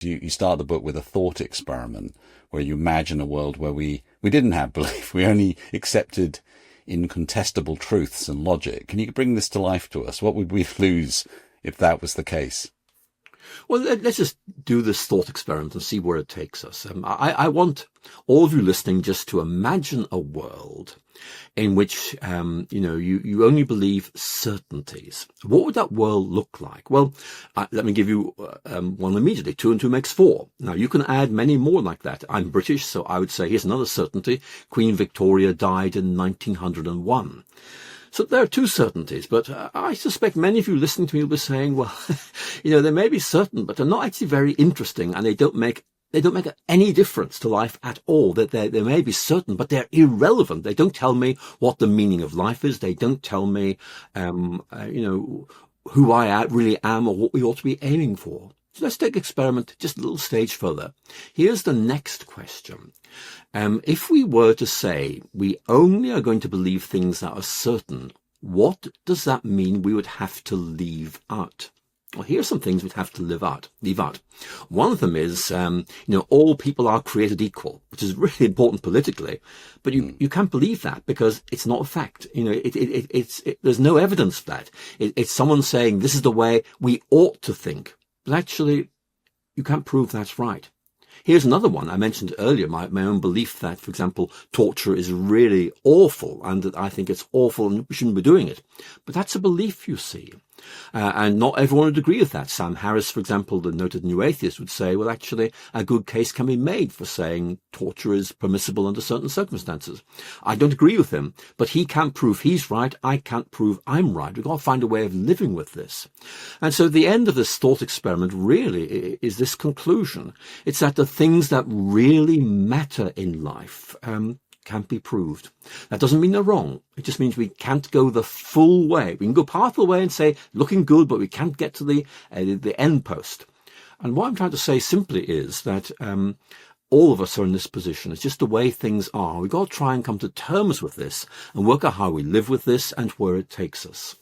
You start the book with a thought experiment where you imagine a world where we didn't have belief. We only accepted incontestable truths and logic. Can you bring this to life to us? What would we lose if that was the case? Well, let's just do this thought experiment and see where it takes us. I want all of you listening just to imagine a world in which, you only believe certainties. What would that world look like? Well, let me give you one immediately. 2 and 2 makes 4. Now, you can add many more like that. I'm British, so I would say here's another certainty. Queen Victoria died in 1901. So there are 2 certainties, but I suspect many of you listening to me will be saying, well, they may be certain, but they're not actually very interesting, and they don't make any difference to life at all. That they may be certain, but they're irrelevant. They don't tell me what the meaning of life is. They don't tell me, who I really am or what we ought to be aiming for. So let's take experiment just a little stage further. Here's the next question. If we were to say we only are going to believe things that are certain, what does that mean we would have to leave out? Well, here are some things we'd have to leave out. One of them is, all people are created equal, which is really important politically, but you can't believe that because it's not a fact. There's no evidence for that. It's someone saying this is the way we ought to think, but actually you can't prove that's right. Here's another one. I mentioned earlier my own belief that, for example, torture is really awful and that I think it's awful and we shouldn't be doing it. But that's a belief, you see. And not everyone would agree with that. Sam Harris, for example, the noted new atheist, would say, well, actually, a good case can be made for saying torture is permissible under certain circumstances. I don't agree with him, but he can't prove he's right. I can't prove I'm right. We've got to find a way of living with this. And so the end of this thought experiment really is this conclusion. It's that the things that really matter in life can't be proved. That doesn't mean they're wrong. It just means we can't go the full way. We can go part of the way and say, looking good, but we can't get to the end post. And what I'm trying to say simply is that all of us are in this position. It's just the way things are. We've got to try and come to terms with this and work out how we live with this and where it takes us.